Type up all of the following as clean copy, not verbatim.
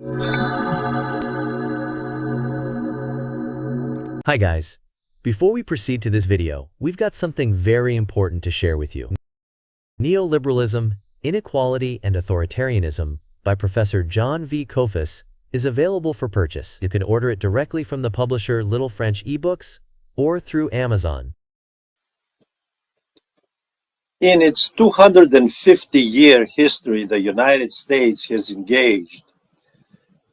Hi guys, before we proceed to this video, we've got something very important to share with you. Neoliberalism, Inequality and Authoritarianism by Professor Jon V. Kofas is available for purchase. You can order it directly from the publisher Little French eBooks or through Amazon. In its 250-year history, the United States has engaged,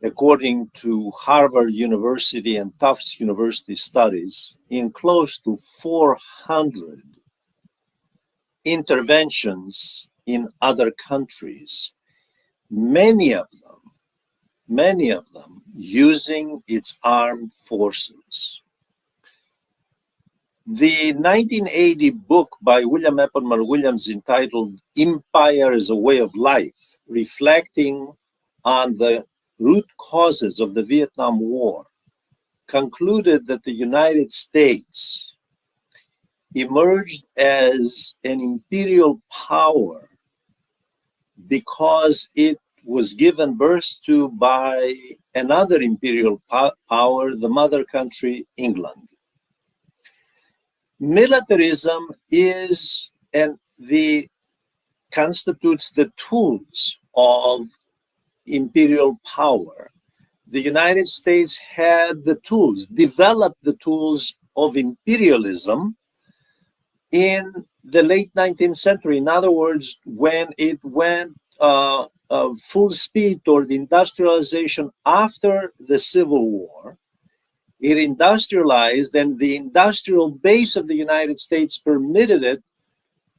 according to Harvard University and Tufts University studies, in close to 400 interventions in other countries, many of them using its armed forces. The 1980 book by William Epperman Williams entitled Empire as a Way of Life, reflecting on the root causes of the Vietnam War, concluded that the United States emerged as an imperial power because it was given birth to by another imperial power, the mother country, England. Militarism constitutes the tools of imperial power. The United States had the tools, developed the tools of imperialism in the late 19th century. In other words, when it went full speed toward industrialization after the Civil War, it industrialized, and the industrial base of the United States permitted it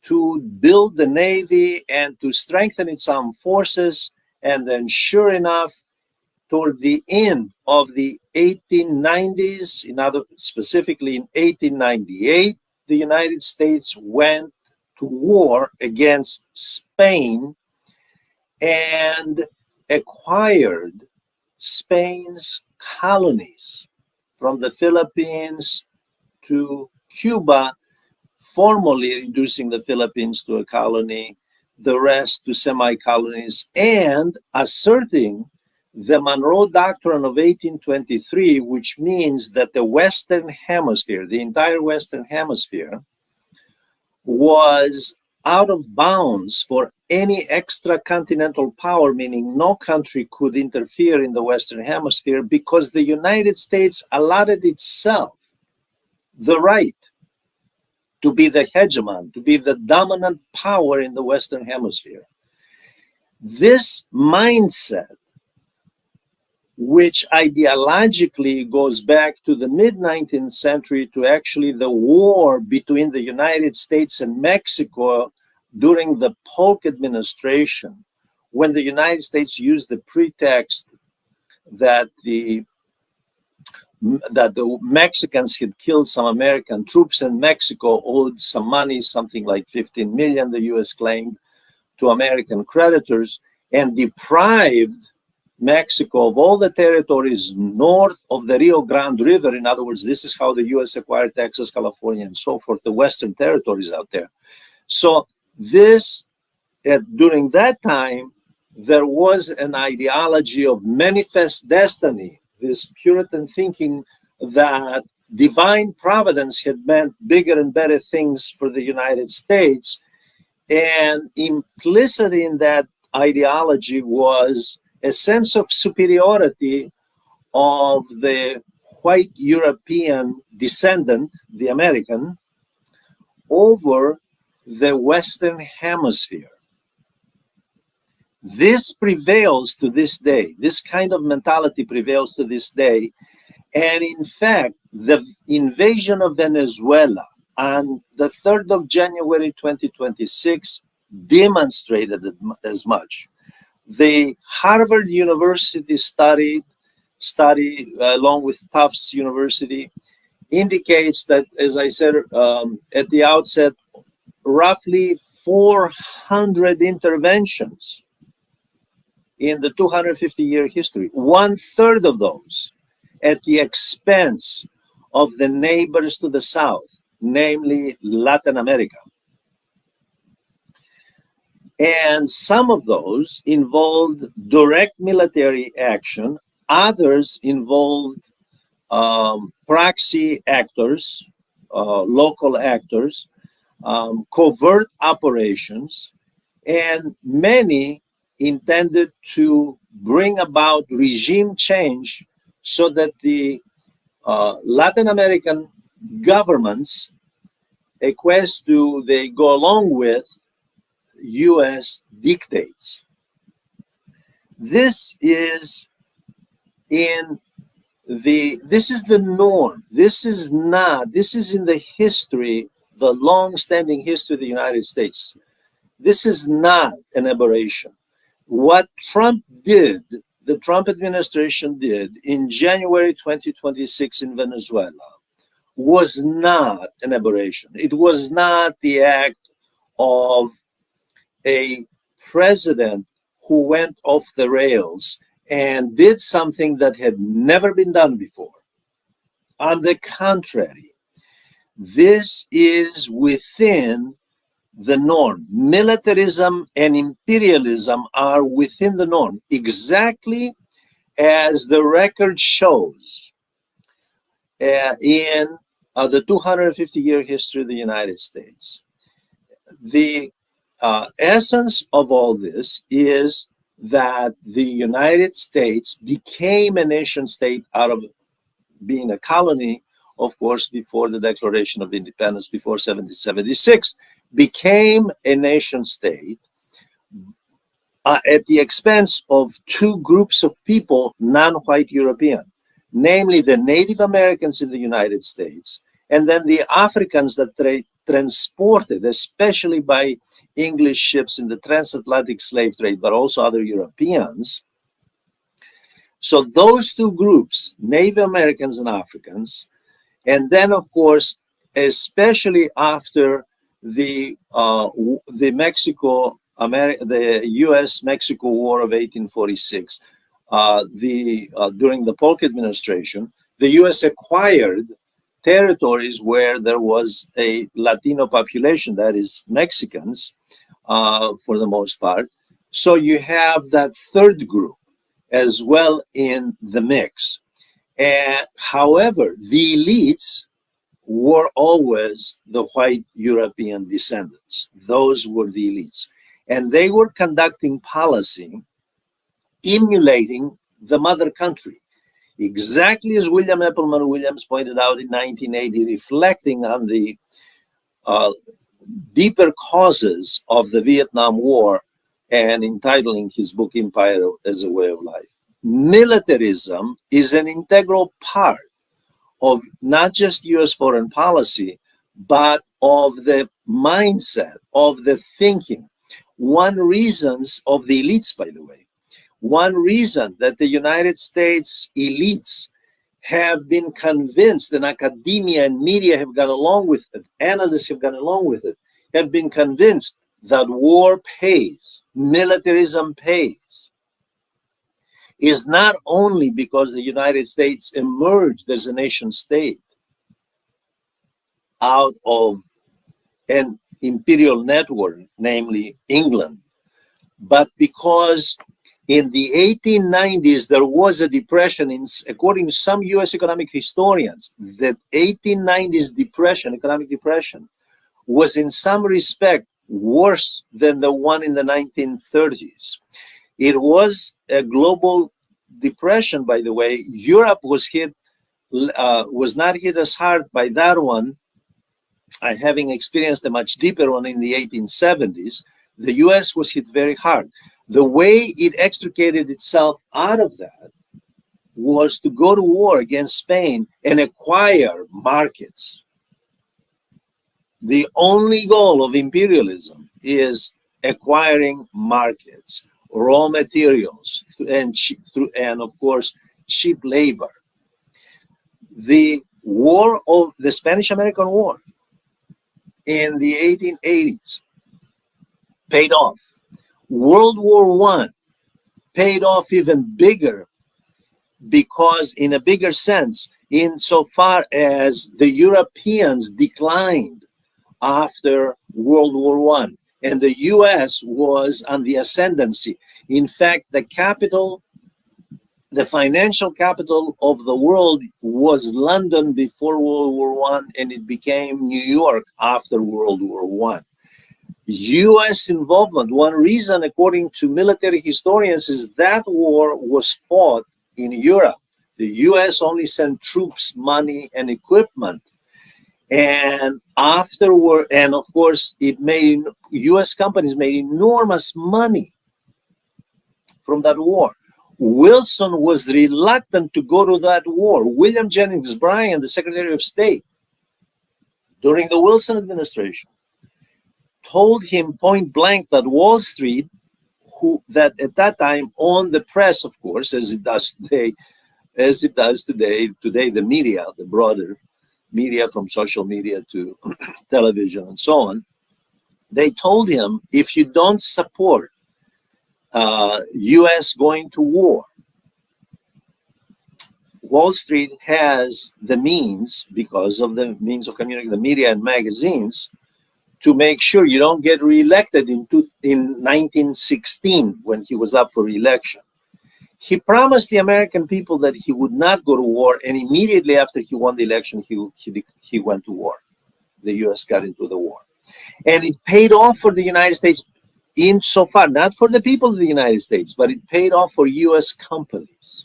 to build the Navy and to strengthen its armed forces. And then, sure enough, toward the end of the 1890s, specifically in 1898, the United States went to war against Spain and acquired Spain's colonies from the Philippines to Cuba, formally reducing the Philippines to a colony, the rest to semi-colonies, and asserting the Monroe Doctrine of 1823, which means that the Western Hemisphere, the entire Western Hemisphere, was out of bounds for any extra-continental power, meaning no country could interfere in the Western Hemisphere, because the United States allotted itself the right to be the hegemon, to be the dominant power in the Western Hemisphere. This mindset, which ideologically goes back to the mid-19th century, to actually the war between the United States and Mexico during the Polk administration, when the United States used the pretext that the Mexicans had killed some American troops and Mexico owed some money, something like 15 million, the US claimed, to American creditors, and deprived Mexico of all the territories north of the Rio Grande River. In other words, this is how the US acquired Texas, California, and so forth, the Western territories out there. So during that time, there was an ideology of manifest destiny, this Puritan thinking that divine providence had meant bigger and better things for the United States. And implicit in that ideology was a sense of superiority of the white European descendant, the American, over the Western Hemisphere. This prevails to this day. This kind of mentality prevails to this day. And in fact, the invasion of Venezuela on the 3rd of January 2026 demonstrated as much. The Harvard University study along with Tufts University indicates that, as I said at the outset, roughly 400 interventions in the 250-year history, 1/3 of those at the expense of the neighbors to the south, namely Latin America. And some of those involved direct military action, others involved proxy actors, local actors, covert operations, and many intended to bring about regime change so that the Latin American governments they go along with US dictates. This is the norm. This is in the history, the long-standing history of the United States. This is not an aberration. What the Trump administration did in January 2026 in Venezuela was not an aberration. It was not the act of a president who went off the rails and did something that had never been done before. On the contrary, this is within the norm. Militarism and imperialism are within the norm, exactly as the record shows in the 250-year history of the United States. The essence of all this is that the United States became a nation state out of being a colony, of course, before the Declaration of Independence, before 1776, became a nation state at the expense of two groups of people, non-white European, namely the Native Americans in the United States, and then the Africans that transported, especially by English ships in the transatlantic slave trade, but also other Europeans. So those two groups, Native Americans and Africans, and then of course, especially after the U.S.-Mexico War of 1846, during the Polk administration, the U.S. acquired territories where there was a Latino population, that is Mexicans, for the most part. So you have that third group as well in the mix. And however, the elites were always the white European descendants. Those were the elites. And they were conducting policy emulating the mother country, exactly as William Epelman Williams pointed out in 1980, reflecting on the deeper causes of the Vietnam War and entitling his book Empire as a Way of Life. Militarism is an integral part of not just US foreign policy, but of the mindset, of the thinking. One reason of the elites, by the way, one reason that the United States elites have been convinced, and academia and media have gone along with it, analysts have gone along with it, have been convinced that war pays, militarism pays, is not only because the United States emerged as a nation state out of an imperial network, namely England, but because in the 1890s, there was a depression, according to some US economic historians, the 1890s depression, economic depression, was in some respect worse than the one in the 1930s. It was a global depression, by the way. Europe was not hit as hard by that one, having experienced a much deeper one in the 1870s. The US was hit very hard. The way it extricated itself out of that was to go to war against Spain and acquire markets. The only goal of imperialism is acquiring markets, raw materials, and of course, cheap labor. The Spanish-American War in the 1880s paid off. World War I paid off even bigger, because in a bigger sense, insofar as the Europeans declined after World War I. and the US was on the ascendancy. In fact, the capital, the financial capital of the world was London before World War One, and it became New York after World War One. US involvement, one reason, according to military historians, is that war was fought in Europe. The US only sent troops, money, and equipment. And afterward, and of course, US companies made enormous money from that war. Wilson was reluctant to go to that war. William Jennings Bryan, the Secretary of State, during the Wilson administration, told him point blank that Wall Street, that at that time owned the press, of course, as it does today, the media, the broader media, from social media to television and so on, they told him, if you don't support US going to war, Wall Street has the means, because of the means of communicating, the media and magazines, to make sure you don't get reelected in 1916 when he was up for reelection. He promised the American people that he would not go to war, and immediately after he won the election, he went to war. The US got into the war. And it paid off for the United States insofar, not for the people of the United States, but it paid off for US companies.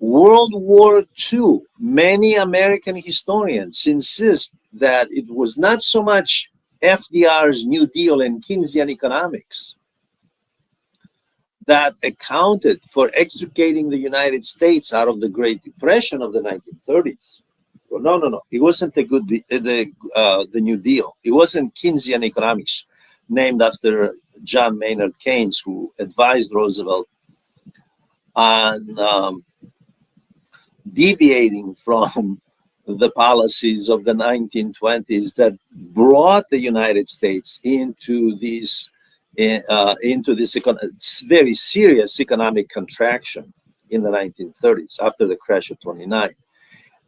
World War II, many American historians insist that it was not so much FDR's New Deal and Keynesian economics that accounted for extricating the United States out of the Great Depression of the 1930s. Well, no. It wasn't the New Deal. It wasn't Keynesian economics, named after John Maynard Keynes, who advised Roosevelt on deviating from the policies of the 1920s that brought the United States into this very serious economic contraction in the 1930s after the crash of 29.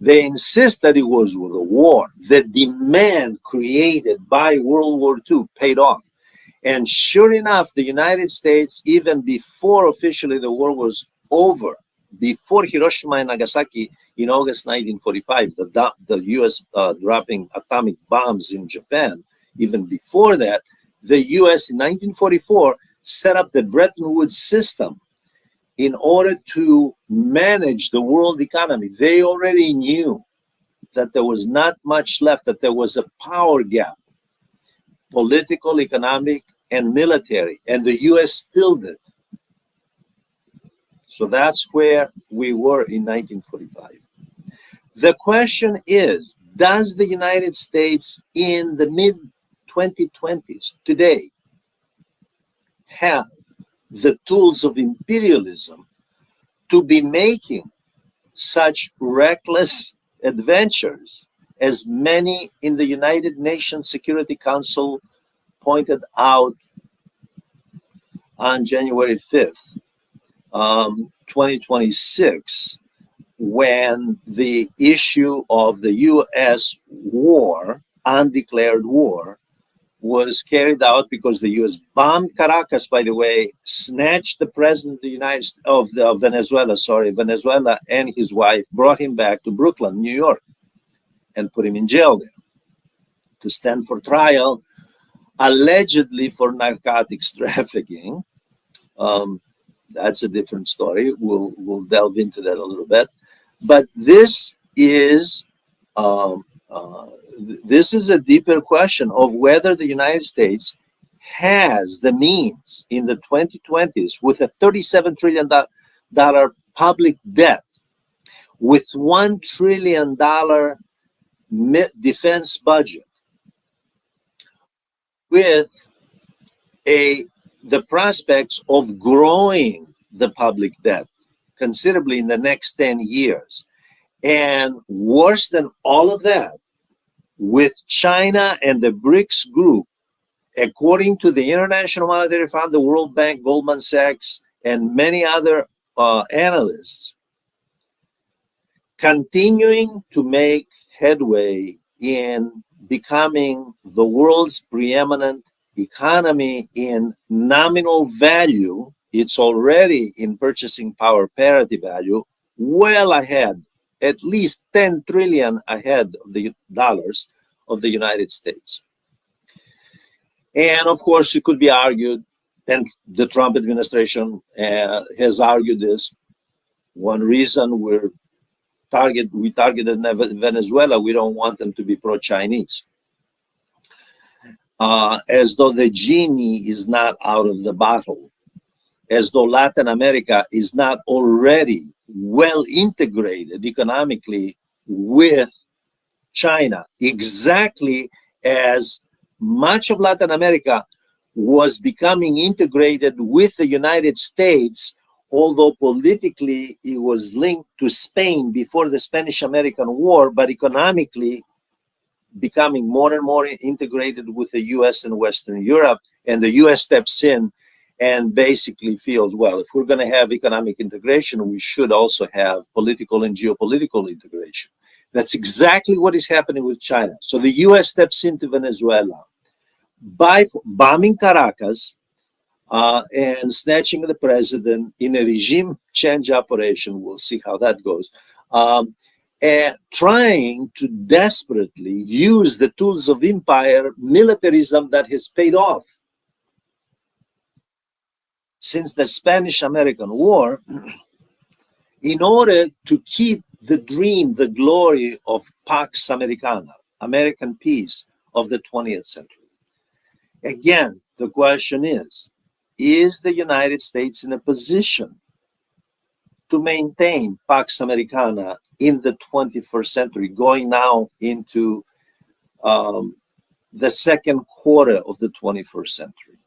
They insist that it was the war. The demand created by World War II paid off. And sure enough, the United States, even before officially the war was over, before Hiroshima and Nagasaki in August 1945, the US dropping atomic bombs in Japan, even before that, the US in 1944 set up the Bretton Woods system in order to manage the world economy. They already knew that there was not much left, that there was a power gap, political, economic, and military, and the US filled it. So that's where we were in 1945. The question is, does the United States in the mid-2020s today have the tools of imperialism to be making such reckless adventures as many in the United Nations Security Council pointed out on January 5th, 2026, when the issue of the US war, undeclared war, was carried out because the US bombed Caracas, by the way, snatched the president of the Venezuela and his wife, brought him back to Brooklyn, New York, and put him in jail there to stand for trial, allegedly for narcotics trafficking. That's a different story. We'll delve into that a little bit. But this is a deeper question of whether the United States has the means in the 2020s, with a $37 trillion public debt, with $1 trillion defense budget, with the prospects of growing the public debt considerably in the next 10 years. And worse than all of that, with China and the BRICS group, according to the International Monetary Fund, the World Bank, Goldman Sachs, and many other analysts, continuing to make headway in becoming the world's preeminent economy in nominal value, it's already in purchasing power parity value, well ahead, at least 10 trillion ahead of the dollars of the United States. And of course, it could be argued, and the Trump administration has argued this. One reason we targeted Venezuela, we don't want them to be pro-Chinese. As though the genie is not out of the bottle, as though Latin America is not already well integrated economically with China, exactly as much of Latin America was becoming integrated with the United States, although politically it was linked to Spain before the Spanish-American War, but economically becoming more and more integrated with the US and Western Europe. And the US steps in and basically feels, well, if we're going to have economic integration, we should also have political and geopolitical integration. That's exactly what is happening with China. So the US steps into Venezuela by bombing Caracas and snatching the president in a regime change operation. We'll see how that goes. And trying to desperately use the tools of empire, militarism that has paid off. Since the Spanish-American War, in order to keep the dream, the glory of Pax Americana, American peace of the 20th century. Again, the question is the United States in a position to maintain Pax Americana in the 21st century, going now into the second quarter of the 21st century?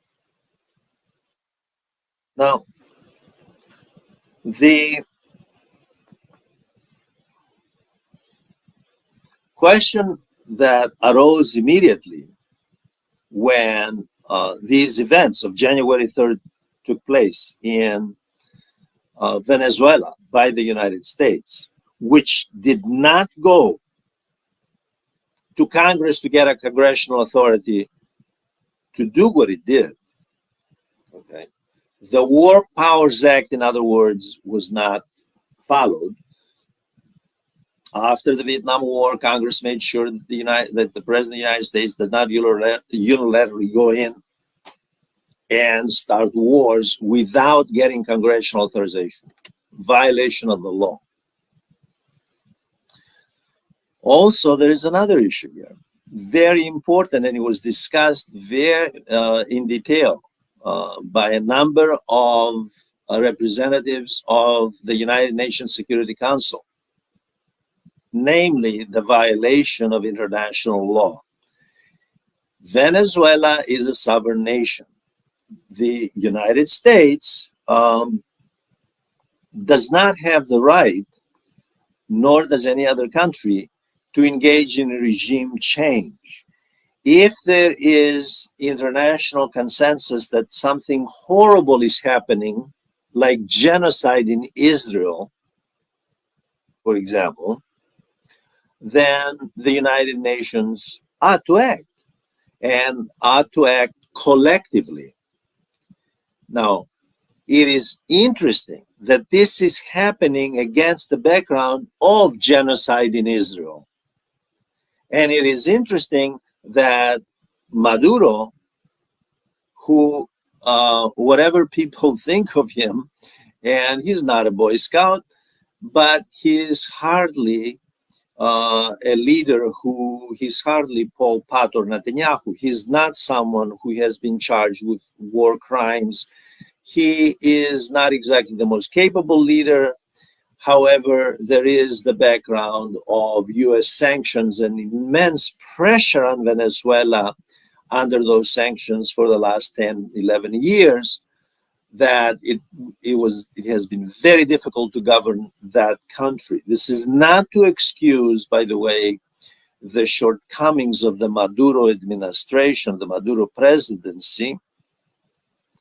Now, the question that arose immediately when these events of January 3rd took place in Venezuela by the United States, which did not go to Congress to get a congressional authority to do what it did. Okay. The War Powers Act, in other words, was not followed. After the Vietnam War, Congress made sure that the President of the United States does not unilaterally go in and start wars without getting congressional authorization, violation of the law. Also, there is another issue here, very important, and it was discussed very in detail by a number of representatives of the United Nations Security Council, namely the violation of international law. Venezuela is a sovereign nation. The United States does not have the right, nor does any other country, to engage in a regime change. If there is international consensus that something horrible is happening, like genocide in Israel, for example, then the United Nations ought to act, and ought to act collectively. Now, it is interesting that this is happening against the background of genocide in Israel. And it is interesting that Maduro, who, whatever people think of him, and he's not a Boy Scout, but he's hardly a leader he's hardly Pol Pot or Netanyahu. He's not someone who has been charged with war crimes. He is not exactly the most capable leader. However, there is the background of US sanctions and immense pressure on Venezuela under those sanctions for the last 10, 11 years, that it has been very difficult to govern that country. This is not to excuse, by the way, the shortcomings of the Maduro administration, the Maduro presidency,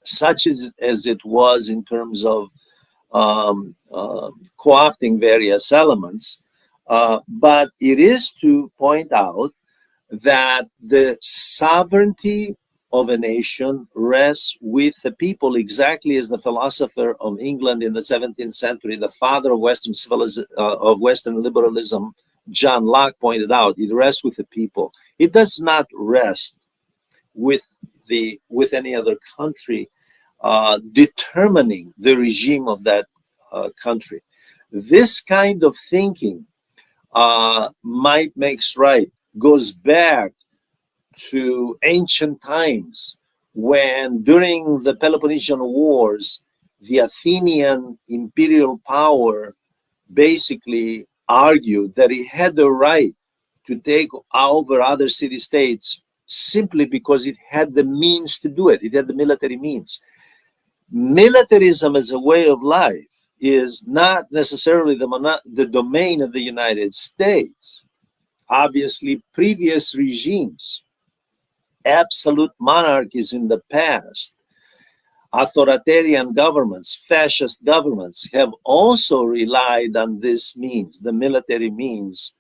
such as it was in terms of co-opting various elements, but it is to point out that the sovereignty of a nation rests with the people, exactly as the philosopher of England in the 17th century, the father of Western civilization, of Western liberalism, John Locke, pointed out. It rests with the people. It does not rest with any other country determining the regime of that country. This kind of thinking, might makes right, goes back to ancient times when, during the Peloponnesian Wars, the Athenian imperial power basically argued that it had the right to take over other city-states simply because it had the means to do it. It had the military means. Militarism as a way of life is not necessarily the domain of the United States. Obviously, previous regimes, absolute monarchies in the past, authoritarian governments, fascist governments have also relied on this means, the military means,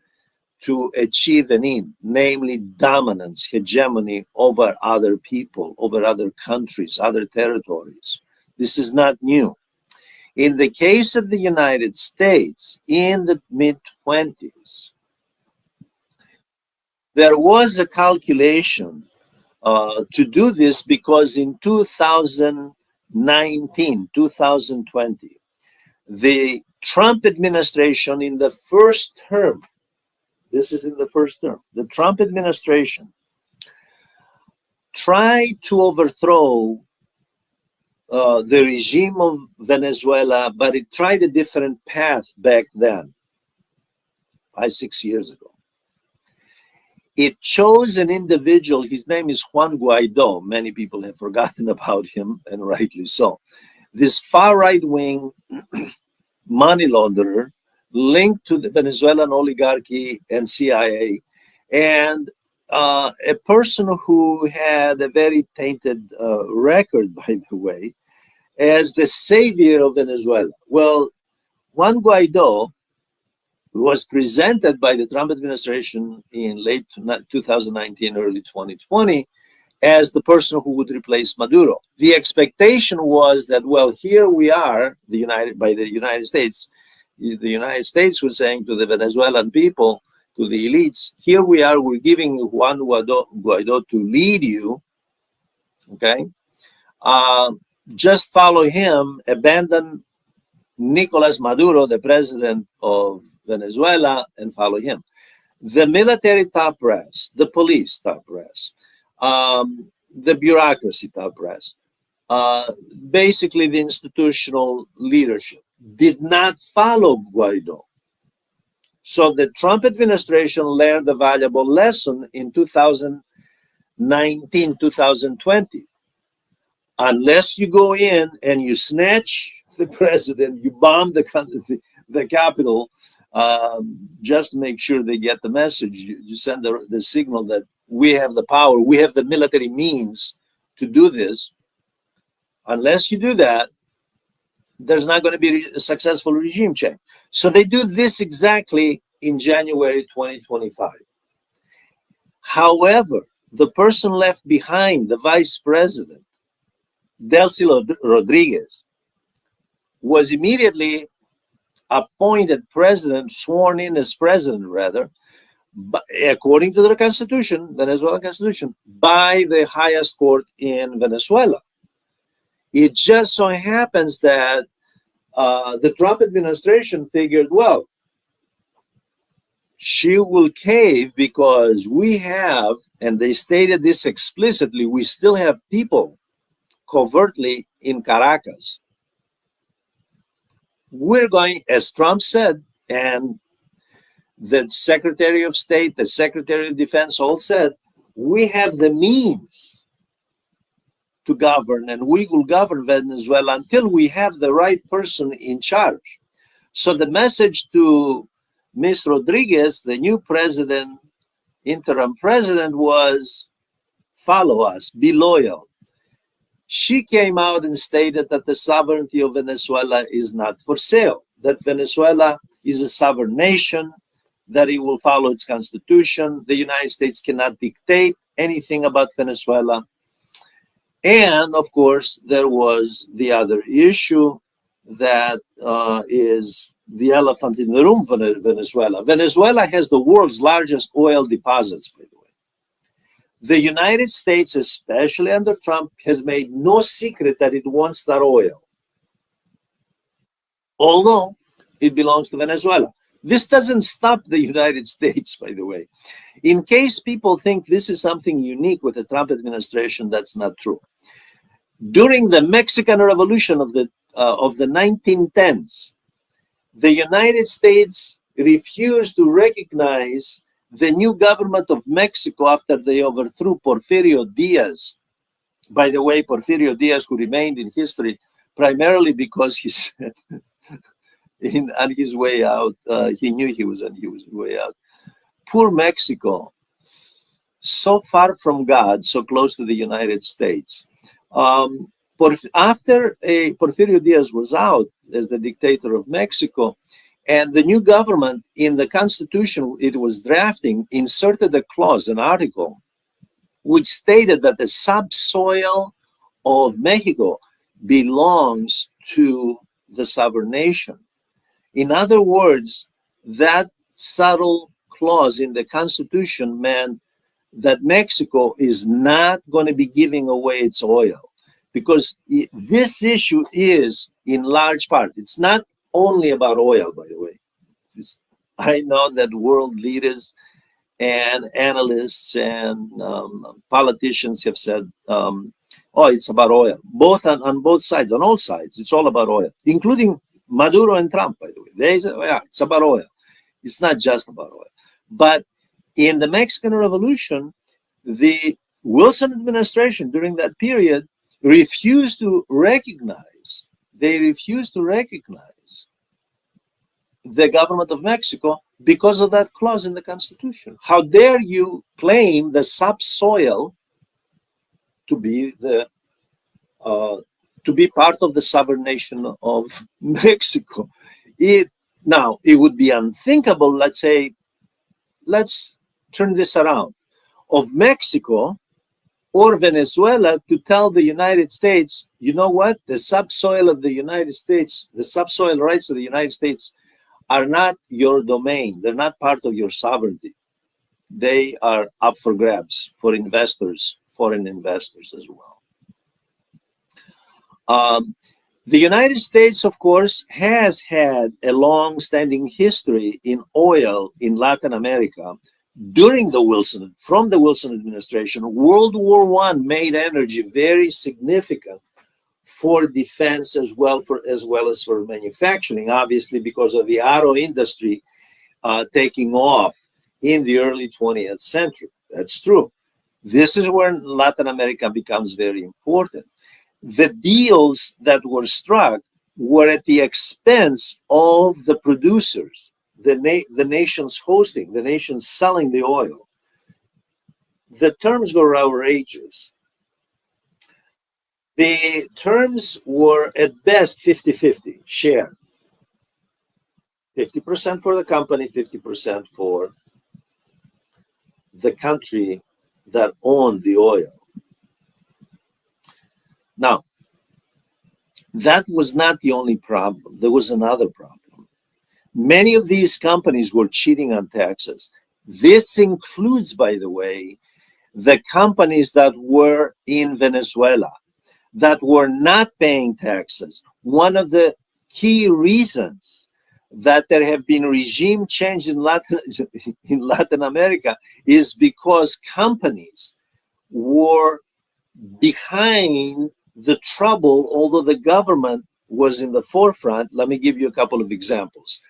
to achieve an end, namely dominance, hegemony over other people, over other countries, other territories. This is not new. In the case of the United States, in the mid-20s, there was a calculation to do this, because in 2019, 2020, the Trump administration in the first term, this is in the first term, the Trump administration tried to overthrow the regime of Venezuela, but it tried a different path back then, 5-6 years ago. It chose an individual, his name is Juan Guaido. Many people have forgotten about him, and rightly so. This far right-wing money launderer linked to the Venezuelan oligarchy and CIA, and a person who had a very tainted record, by the way, as the savior of Venezuela. Well, Juan Guaido was presented by the Trump administration in late 2019, early 2020, as the person who would replace Maduro. The expectation was that, well, here we are, the United States. The United States was saying to the Venezuelan people, to the elites, here we are, we're giving Juan Guaido to lead you, okay? Just follow him, abandon Nicolas Maduro, the president of Venezuela, and follow him. The military top brass, the police top brass, the bureaucracy top brass, basically the institutional leadership did not follow Guaido. So the Trump administration learned a valuable lesson in 2019, 2020. Unless you go in and you snatch the president, you bomb the capital, just to make sure they get the message. You send the signal that we have the power, we have the military means to do this. Unless you do that, there's not going to be a successful regime change. So they do this exactly in January 2025. However, the person left behind, the vice president, Delcy Rodriguez, was immediately appointed president, sworn in as president, rather, according to the Constitution, Venezuelan Constitution, by the highest court in Venezuela. It just so happens that the Trump administration figured, well, she will cave because we have, and they stated this explicitly, we still have people covertly in Caracas. We're going, as Trump said, and the Secretary of State, the Secretary of Defense all said, we have the means to govern, and we will govern Venezuela until we have the right person in charge. So the message to Ms. Rodriguez, the new president, interim president, was follow us, be loyal. She came out and stated that the sovereignty of Venezuela is not for sale, that Venezuela is a sovereign nation, that it will follow its constitution. The United States cannot dictate anything about Venezuela. And of course, there was the other issue that is the elephant in the room for Venezuela. Venezuela has the world's largest oil deposits, by the way. The United States, especially under Trump, has made no secret that it wants that oil, although it belongs to Venezuela. This doesn't stop the United States, by the way. In case people think this is something unique with the Trump administration, that's not true. During the Mexican Revolution of the 1910s, the United States refused to recognize the new government of Mexico after they overthrew Porfirio Diaz. By the way, Porfirio Diaz, who remained in history primarily because he's on his way out, he knew he was on his way out. Poor Mexico, so far from God, so close to the United States. After Porfirio Diaz was out as the dictator of Mexico, and the new government in the constitution it was drafting inserted a clause, an article, which stated that the subsoil of Mexico belongs to the sovereign nation. In other words, that subtle clause in the constitution meant that Mexico is not going to be giving away its oil, because this issue is in large part, it's not only about oil, by the way. I know that world leaders and analysts and politicians have said, oh, it's about oil, both on both sides, on all sides. It's all about oil, including Maduro and Trump, by the way. They say, oh, yeah, it's about oil. It's not just about oil. But in the Mexican Revolution, the Wilson administration during that period refused to recognize, the government of Mexico because of that clause in the Constitution. How dare you claim the subsoil to be part of the sovereign nation of Mexico? Now, it would be unthinkable, let's turn this around, of Mexico or Venezuela to tell the United States, you know what, the subsoil of the United States, the subsoil rights of the United States are not your domain. They're not part of your sovereignty. They are up for grabs for investors, foreign investors as well. The United States, of course, has had a long-standing history in oil in Latin America. From the Wilson administration, World War I made energy very significant for defense as well as for manufacturing, obviously because of the auto industry taking off in the early 20th century. That's true. This is where Latin America becomes very important. The deals that were struck were at the expense of the producers, the nations hosting, the nations selling the oil. The terms were outrageous. The terms were at best 50-50 share. 50% for the company, 50% for the country that owned the oil. Now, that was not the only problem. There was another problem. Many of these companies were cheating on taxes. This includes, by the way, the companies that were in Venezuela that were not paying taxes. One of the key reasons that there have been regime change in Latin America is because companies were behind the trouble, although the government was in the forefront. Let me give you a couple of examples.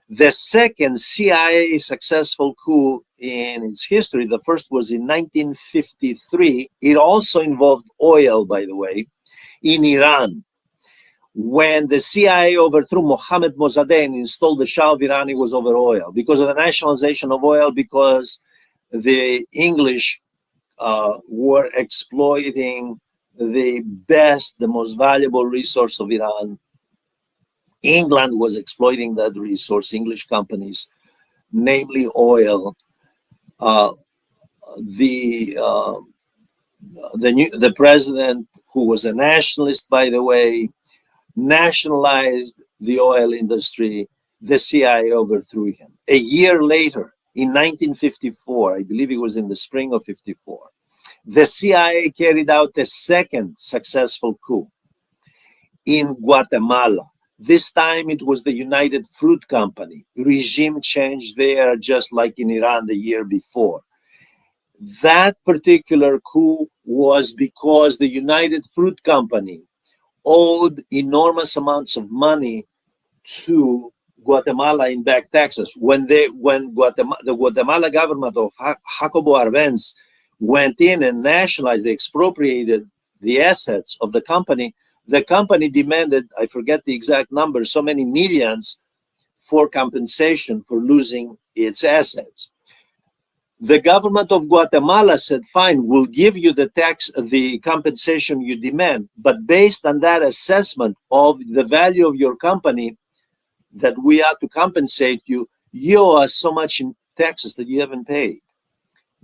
The second CIA successful coup in its history, the first was in 1953. It also involved oil, by the way, in Iran. When the CIA overthrew Mohammad Mossadegh and installed the Shah of Iran, it was over oil. Because of the nationalization of oil, because the English were exploiting the best, the most valuable resource of Iran. England was exploiting that resource, English companies, namely oil. The the president, who was a nationalist, by the way, nationalized the oil industry. The CIA overthrew him. A year later, in 1954, I believe it was in the spring of 54, the CIA carried out a second successful coup in Guatemala. This time it was the United Fruit Company. Regime change there, just like in Iran the year before. That particular coup was because the United Fruit Company owed enormous amounts of money to Guatemala in back taxes. When the Guatemala government of Jacobo Arbenz went in and nationalized, they expropriated the assets of the company demanded, I forget the exact number, so many millions for compensation for losing its assets. The government of Guatemala said, fine, we'll give you the compensation you demand, but based on that assessment of the value of your company that we are to compensate you, you owe us so much in taxes that you haven't paid.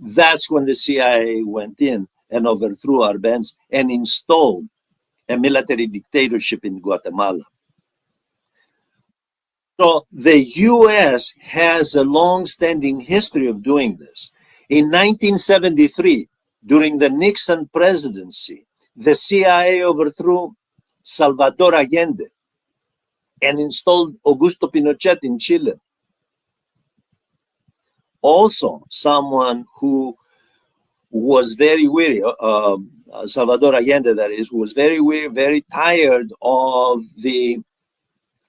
That's when the CIA went in and overthrew Arbenz and installed a military dictatorship in Guatemala. So the US has a long-standing history of doing this. In 1973, during the Nixon presidency, the CIA overthrew Salvador Allende and installed Augusto Pinochet in Chile. Also, someone who was very weary, Salvador Allende, that is, who was very weary, very tired of the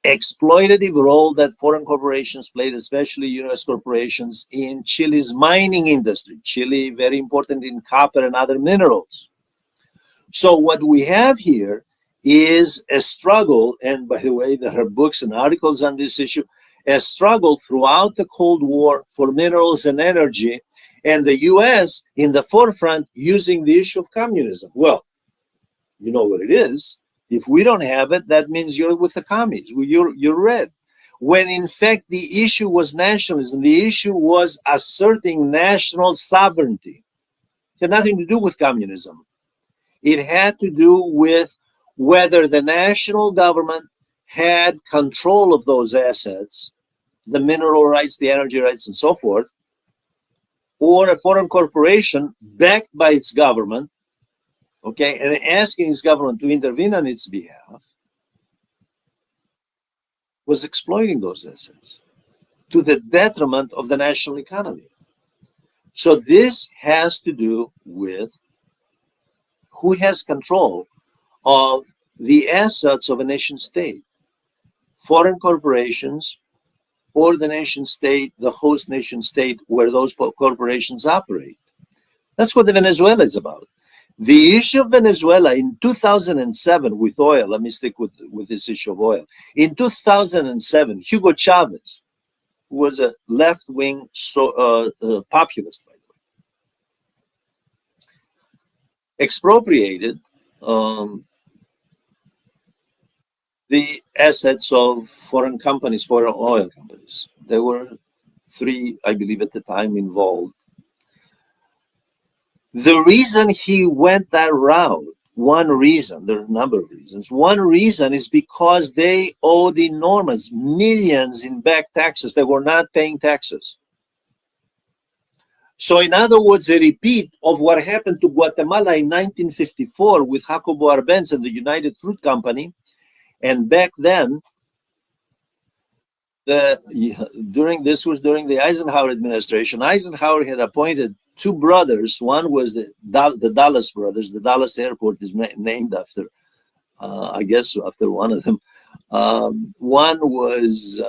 exploitative role that foreign corporations played, especially US corporations, in Chile's mining industry. Chile, very important in copper and other minerals. So what we have here is a struggle, and by the way, there are books and articles on this issue, a struggle throughout the Cold War for minerals and energy, and the US in the forefront using the issue of communism. Well, you know what it is. If we don't have it, that means you're with the commies. You're red. When in fact the issue was nationalism, the issue was asserting national sovereignty. It had nothing to do with communism. It had to do with whether the national government had control of those assets, the mineral rights, the energy rights, and so forth, or a foreign corporation backed by its government, okay, and asking its government to intervene on its behalf, was exploiting those assets to the detriment of the national economy. So this has to do with who has control of the assets of a nation state, foreign corporations, or the nation state, the host nation state where those corporations operate. That's what the Venezuela is about. The issue of Venezuela in 2007 with oil, let me stick with this issue of oil. In 2007, Hugo Chavez, who was a left-wing populist, by the way, expropriated the assets of foreign companies, foreign oil companies. There were 3, I believe, at the time involved. The reason he went that route, one reason, there are a number of reasons. One reason is because they owed enormous millions in back taxes. They were not paying taxes. So in other words, a repeat of what happened to Guatemala in 1954 with Jacobo Arbenz and the United Fruit Company. And back then, this was during the Eisenhower administration. Eisenhower had appointed 2 brothers. One was the Dulles brothers. The Dulles airport is named after, I guess, after one of them. One was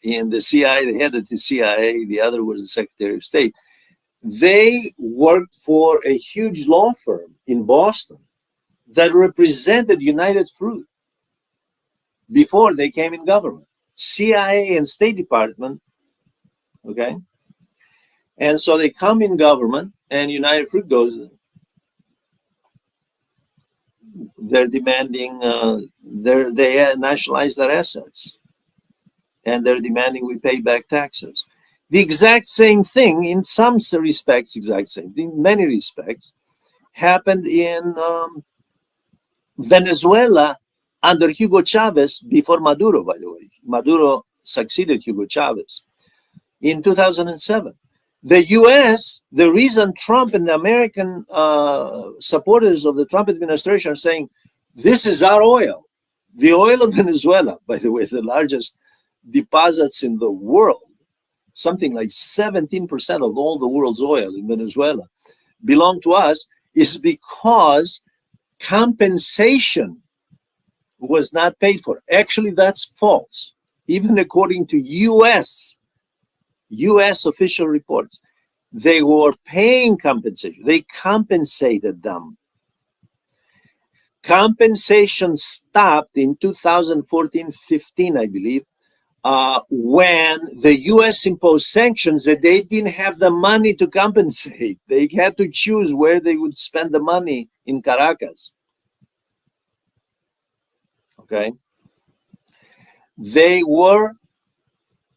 in the CIA, the head of the CIA. The other was the Secretary of State. They worked for a huge law firm in Boston that represented United Fruit before they came in government. CIA and State Department, okay? And so they come in government and United Fruit goes, they're demanding, they nationalize their assets. And they're demanding we pay back taxes. The exact same thing, in some respects, exact same thing, in many respects, happened in Venezuela under Hugo Chavez before Maduro, by the way. Maduro succeeded Hugo Chavez in 2007. The US, the reason Trump and the American supporters of the Trump administration are saying, this is our oil. The oil of Venezuela, by the way, the largest deposits in the world, something like 17% of all the world's oil in Venezuela belong to us, is because compensation was not paid for. Actually, that's false. Even according to US official reports, they were paying compensation. They compensated them. Compensation stopped in 2014-15, I believe, when the US imposed sanctions that they didn't have the money to compensate. They had to choose where they would spend the money in Caracas. Okay? They were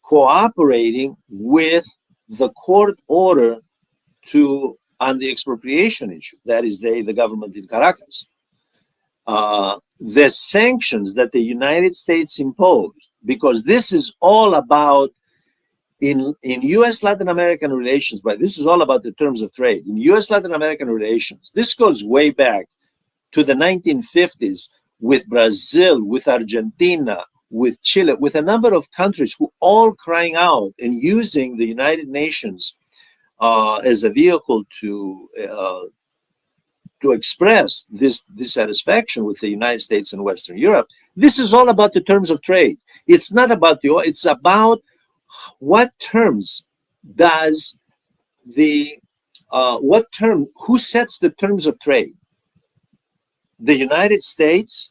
cooperating with the court order on the expropriation issue. That is, the government in Caracas. The sanctions that the United States imposed, because this is all about, in U.S. Latin American relations, but this is all about the terms of trade. In U.S. Latin American relations, this goes way back to the 1950s with Brazil, with Argentina, with Chile, with a number of countries who all crying out and using the United Nations as a vehicle to express this dissatisfaction with the United States and Western Europe. This is all about the terms of trade. It's not about the oil. It's about what terms does who sets the terms of trade? The United States,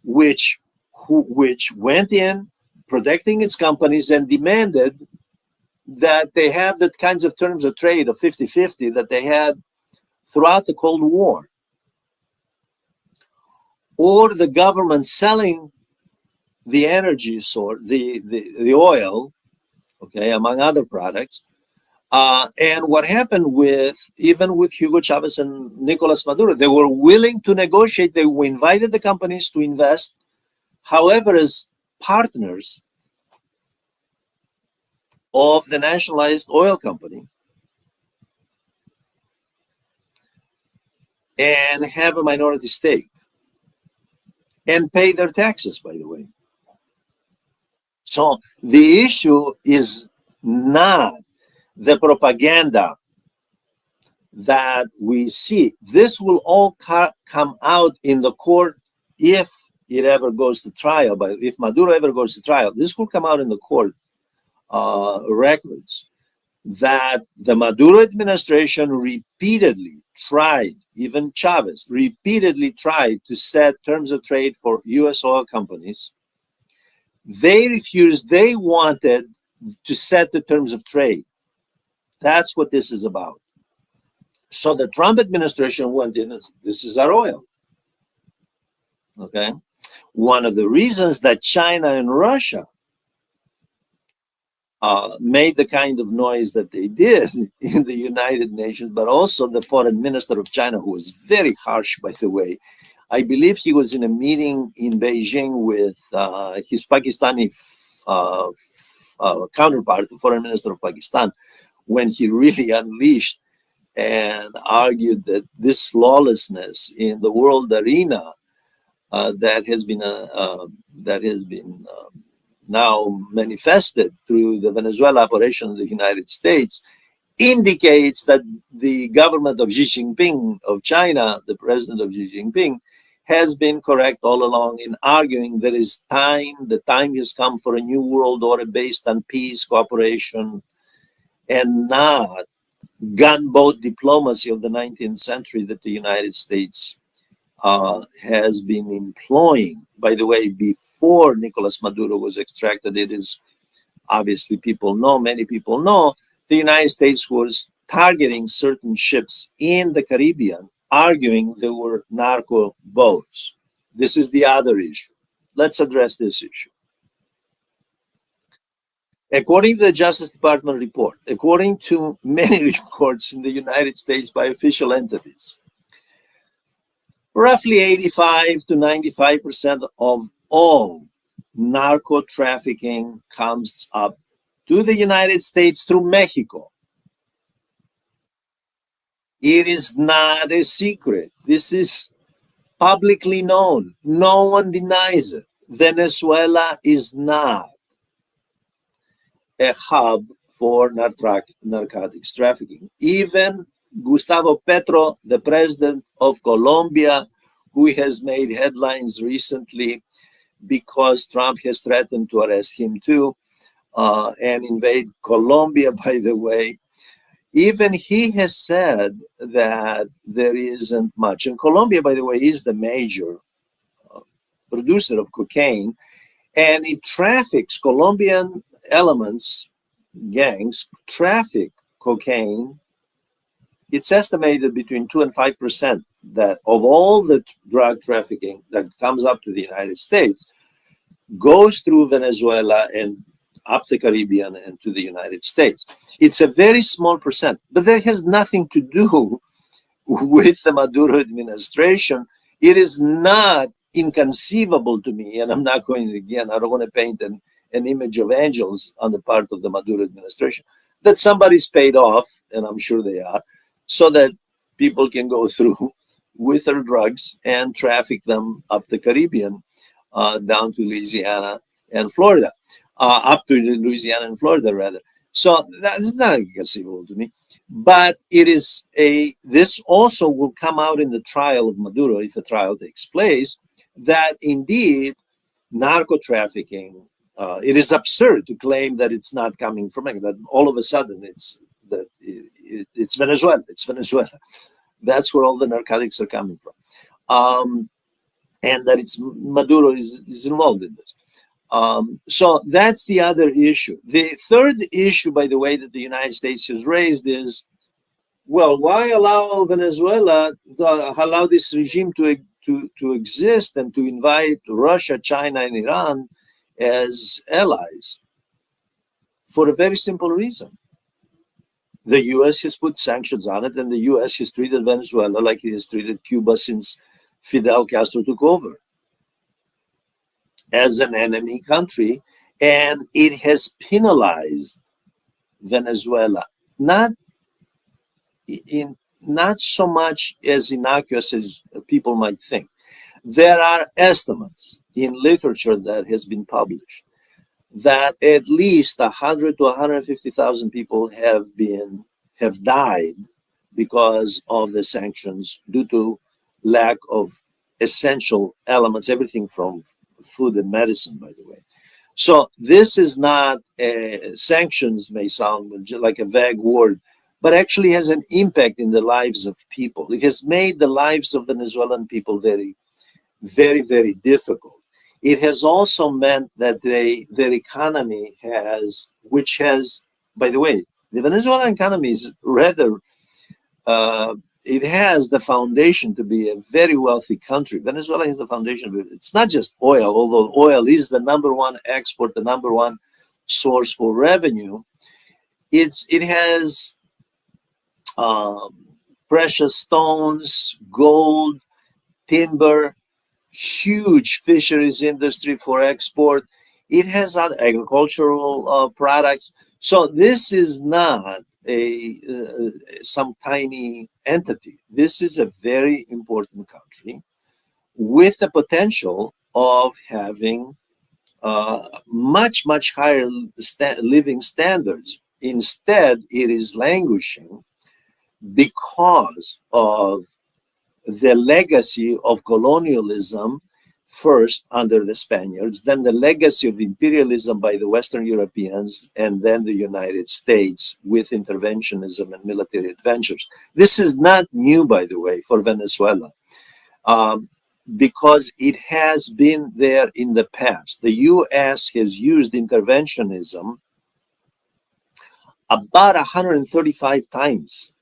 which went in protecting its companies and demanded that they have the kinds of terms of trade of 50-50 that they had throughout the Cold War, or the government selling the energy source, the oil, okay, among other products. And what happened even with Hugo Chavez and Nicolas Maduro, they were willing to negotiate. They invited the companies to invest, however, as partners of the nationalized oil company, and have a minority stake and pay their taxes, by the way. So the issue is not the propaganda that we see. This will all come out in the court if it ever goes to trial. But if Maduro ever goes to trial, this will come out in the court records that the Maduro administration repeatedly tried, even Chavez repeatedly tried to set terms of trade for U.S. oil companies. They refused. They wanted to set the terms of trade. That's what this is about. So the Trump administration went in and said, this is our oil. Okay. One of the reasons that China and Russia made the kind of noise that they did in the United Nations, but also the foreign minister of China, who was very harsh, by the way. I believe he was in a meeting in Beijing with his Pakistani counterpart, the foreign minister of Pakistan, when he really unleashed and argued that this lawlessness in the world arena that has been now manifested through the Venezuela operation of the United States indicates that the government of Xi Jinping of China, the president of Xi Jinping, has been correct all along in arguing there is time, the time has come for a new world order based on peace, cooperation, and not gunboat diplomacy of the 19th century that the United States has been employing. By the way, before Nicolas Maduro was extracted, it is obviously many people know, the United States was targeting certain ships in the Caribbean, arguing they were narco boats. This is the other issue. Let's address this issue. According to the Justice Department report, according to many reports in the United States by official entities, Roughly 85 to 95% of all narco trafficking comes up to the United States through Mexico. It is not a secret. This is publicly known. No one denies it. Venezuela is not a hub for narcotics trafficking. Even Gustavo Petro, the president of Colombia, who has made headlines recently because Trump has threatened to arrest him too and invade Colombia, by the way, even he has said that there isn't much. And Colombia, by the way, is the major producer of cocaine, and it traffics Colombian elements, gangs, traffic cocaine. It's estimated between 2 and 5% that of all the drug trafficking that comes up to the United States goes through Venezuela and up the Caribbean and to the United States. It's a very small percent, but that has nothing to do with the Maduro administration. It is not inconceivable to me, and I'm not going to, again, I don't want to paint an image of angels on the part of the Maduro administration, that somebody's paid off, and I'm sure they are, so that people can go through with their drugs and traffic them up the Caribbean, down to Louisiana and Florida, up to Louisiana and Florida, rather. So that's not inconceivable to me. But it is this also will come out in the trial of Maduro, if a trial takes place, that indeed narco trafficking, it is absurd to claim that it's not coming from Mexico, that all of a sudden it's Venezuela. It's Venezuela. That's where all the narcotics are coming from. And that it's Maduro is involved in this. So that's the other issue. The third issue, by the way, that the United States has raised is, well, why allow Venezuela, allow this regime to exist and to invite Russia, China, and Iran as allies? For a very simple reason. The U.S. has put sanctions on it, and the U.S. has treated Venezuela like it has treated Cuba since Fidel Castro took over, as an enemy country, and it has penalized Venezuela, not so much as innocuous as people might think. There are estimates in literature that has been published that at least 100 to 150,000 people have died because of the sanctions due to lack of essential elements, everything from food and medicine, by the way. So this is not, sanctions may sound like a vague word, but actually has an impact in the lives of people. It has made the lives of Venezuelan people very, very, very difficult. It has also meant that their economy which has, by the way, the Venezuelan economy is rather, it has the foundation to be a very wealthy country. Venezuela has the foundation of it. It's not just oil, although oil is the number one export, the number one source for revenue. It has precious stones, gold, timber, huge fisheries industry for export. It has other agricultural products. So this is not some tiny entity. This is a very important country with the potential of having much, much higher living standards. Instead, it is languishing because of the legacy of colonialism, first under the Spaniards, then the legacy of imperialism by the Western Europeans, and then the United States with interventionism and military adventures. This is not new, by the way, for Venezuela, because it has been there in the past. The U.S. has used interventionism about 135 times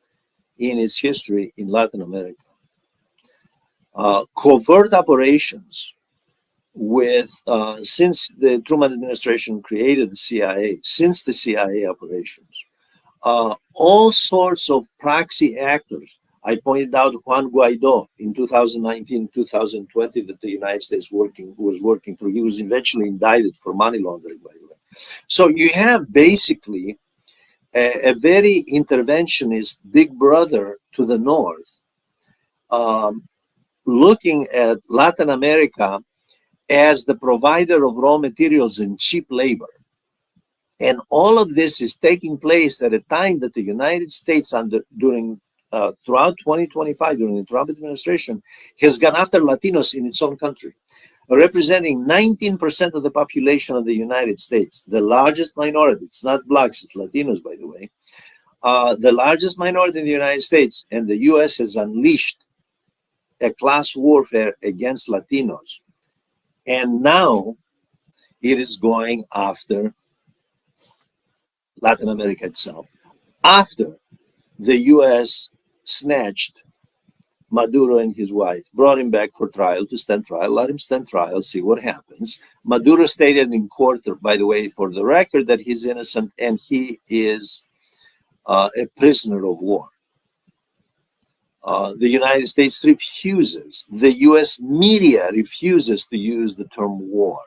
in its history in Latin America. Covert operations since the Truman administration created the CIA, since the CIA operations, all sorts of proxy actors I pointed out Juan Guaido in 2019, 2020 that the United States was working through. He was eventually indicted for money laundering, by the way. So you have basically a very interventionist big brother to the north, looking at Latin America as the provider of raw materials and cheap labor. And all of this is taking place at a time that the United States, throughout 2025, during the Trump administration, has gone after Latinos in its own country, representing 19% of the population of the United States, the largest minority. It's not blacks, it's Latinos, by the way. The largest minority in the United States, and the US has unleashed a class warfare against Latinos. And now it is going after Latin America itself, after the US snatched Maduro and his wife, brought him back for trial, to stand trial, let him stand trial, see what happens. Maduro stated in court, by the way, for the record, that he's innocent and he is a prisoner of war. The United States refuses, the US media refuses to use the term war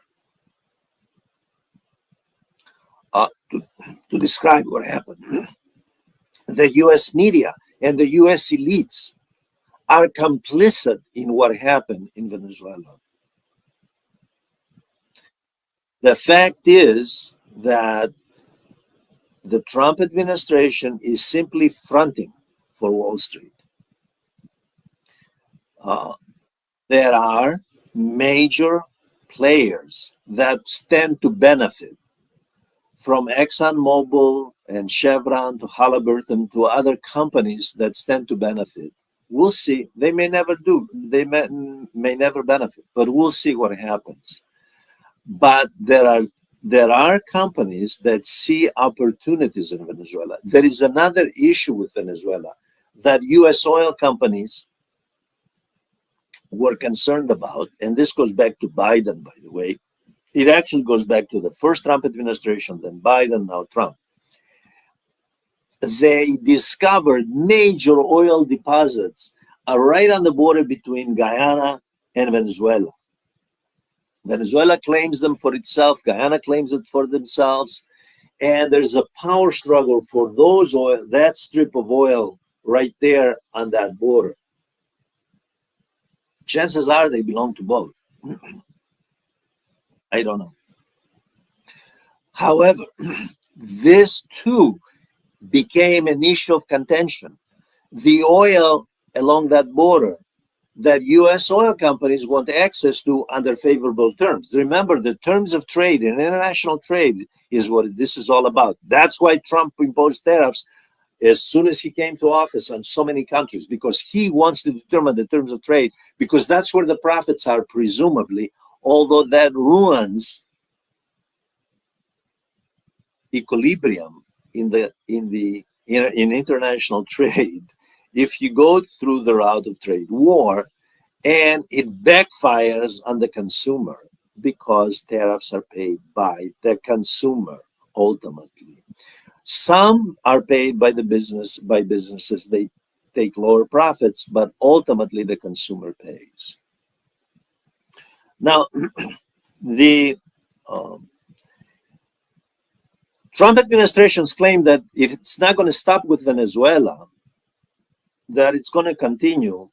to describe what happened. The US media and the US elites are complicit in what happened in Venezuela. The fact is that the Trump administration is simply fronting for Wall Street. There are major players that stand to benefit from ExxonMobil and Chevron to Halliburton to other companies that stand to benefit. We'll see. They may never do. They may never benefit, but we'll see what happens. But there are companies that see opportunities in Venezuela. There is another issue with Venezuela that U.S. oil companies were concerned about, and this goes back to Biden, by the way. It actually goes back to the first Trump administration, then Biden, now Trump. They discovered major oil deposits right on the border between Guyana and Venezuela. Venezuela claims them for itself, Guyana claims it for themselves, and there's a power struggle for those oil, that strip of oil right there on that border. Chances are they belong to both. I don't know. However, this too became an issue of contention. The oil along that border that U.S. oil companies want access to under favorable terms. Remember, the terms of trade and international trade is what this is all about. That's why Trump imposed tariffs as soon as he came to office on so many countries, because he wants to determine the terms of trade, because that's where the profits are, presumably, although that ruins equilibrium in international trade if you go through the route of trade war, and it backfires on the consumer because tariffs are paid by the consumer ultimately. Some are paid by businesses, they take lower profits, but ultimately the consumer pays. Now, the Trump administration's claim that if it's not going to stop with Venezuela, that it's going to continue,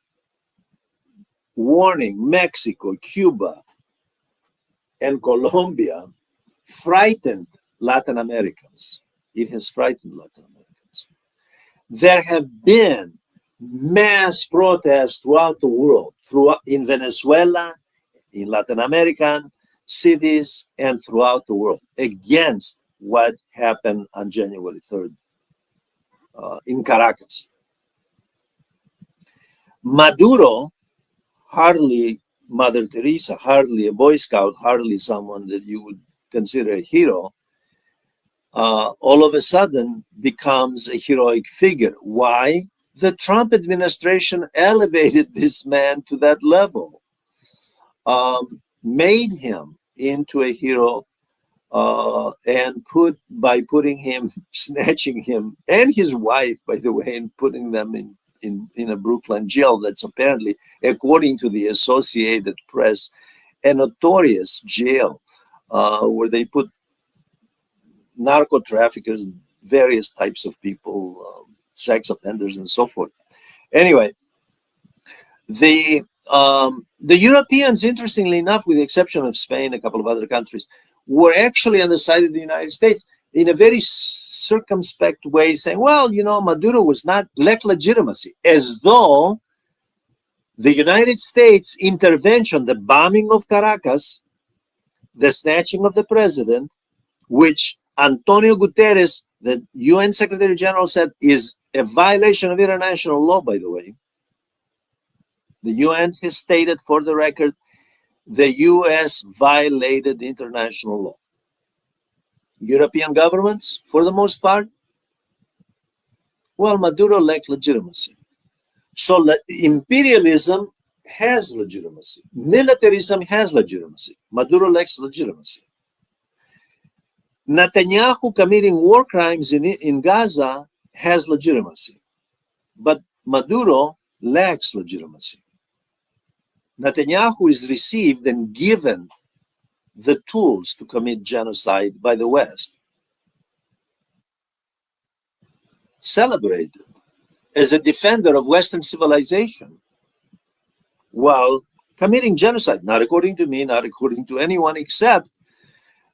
warning Mexico, Cuba, and Colombia, frightened Latin Americans. It has frightened Latin Americans. There have been mass protests throughout the world, in Venezuela, in Latin American cities, and throughout the world against what happened on January 3rd in Caracas. Maduro, hardly Mother Teresa, hardly a Boy Scout, hardly someone that you would consider a hero, all of a sudden becomes a heroic figure. Why? The Trump administration elevated this man to that level, made him into a hero, and by putting him, snatching him and his wife, by the way, and putting them in a Brooklyn jail that's apparently, according to the Associated Press, a notorious jail where they put narco traffickers, various types of people, sex offenders, and so forth. Anyway, the Europeans, interestingly enough, with the exception of Spain, a couple of other countries, were actually on the side of the United States in a very circumspect way, saying, well, you know, Maduro was not lack legitimacy, as though the United States intervention, the bombing of Caracas, the snatching of the president, which Antonio Guterres, the UN Secretary General, said is a violation of international law, by the way. The UN has stated, for the record, the US violated international law. European governments, for the most part, well, Maduro lacked legitimacy. So imperialism has legitimacy. Militarism has legitimacy. Maduro lacks legitimacy. Netanyahu committing war crimes in Gaza has legitimacy. But Maduro lacks legitimacy. Netanyahu is received and given the tools to commit genocide by the West. Celebrated as a defender of Western civilization while committing genocide, not according to me, not according to anyone except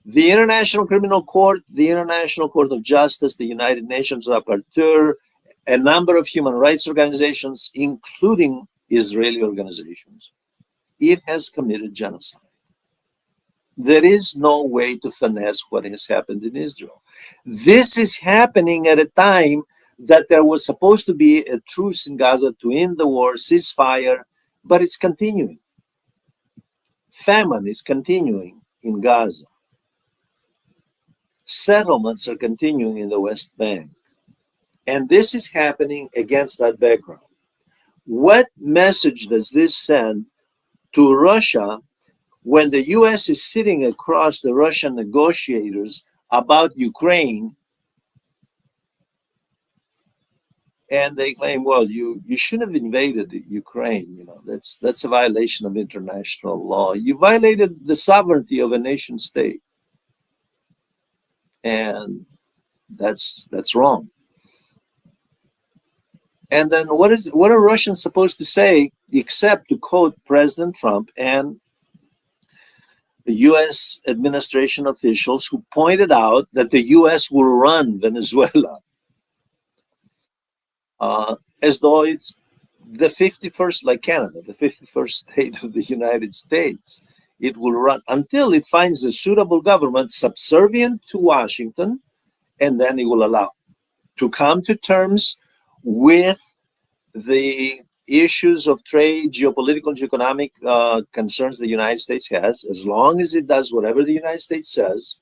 the International Criminal Court, the International Court of Justice, the United Nations Rapporteur, a number of human rights organizations, including Israeli organizations. It has committed genocide. There is no way to finesse what has happened in Israel. This is happening at a time that there was supposed to be a truce in Gaza to end the war, ceasefire, but it's continuing. Famine is continuing in Gaza. Settlements are continuing in the West Bank. And this is happening against that background. What message does this send to Russia when the US is sitting across the Russian negotiators about Ukraine, and they claim, well, you shouldn't have invaded Ukraine, you know, that's a violation of international law. You violated the sovereignty of a nation state. And that's wrong. And then what are Russians supposed to say except to quote President Trump and the US administration officials who pointed out that the US will run Venezuela as though it's the 51st, like Canada, the 51st state of the United States. It will run until it finds a suitable government subservient to Washington, and then it will allow to come to terms with the issues of trade, geopolitical, geoeconomic concerns the United States has. As long as it does whatever the United States says,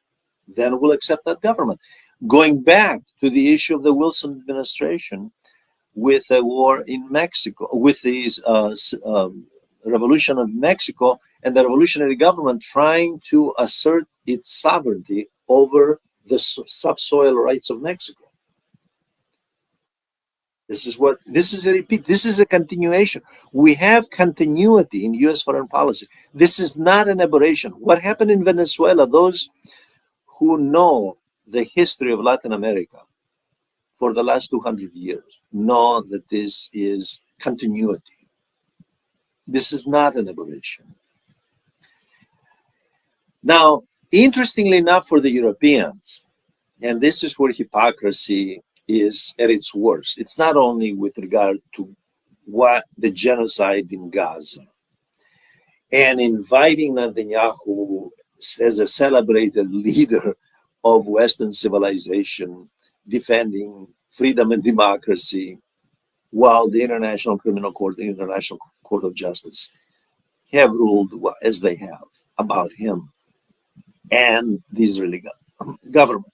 then we'll accept that government. Going back to the issue of the Wilson administration with a war in Mexico, with these revolution of Mexico, and the revolutionary government trying to assert its sovereignty over the subsoil rights of Mexico. This is a repeat. This is a continuation. We have continuity in US foreign policy. This is not an aberration. What happened in Venezuela, those who know the history of Latin America for the last 200 years know that this is continuity. This is not an aberration. Now, interestingly enough for the Europeans, and this is where hypocrisy is at its worst. It's not only with regard to what the genocide in Gaza and inviting Netanyahu as a celebrated leader of Western civilization, defending freedom and democracy, while the International Criminal Court, the International Court of Justice have ruled as they have about him and the Israeli government.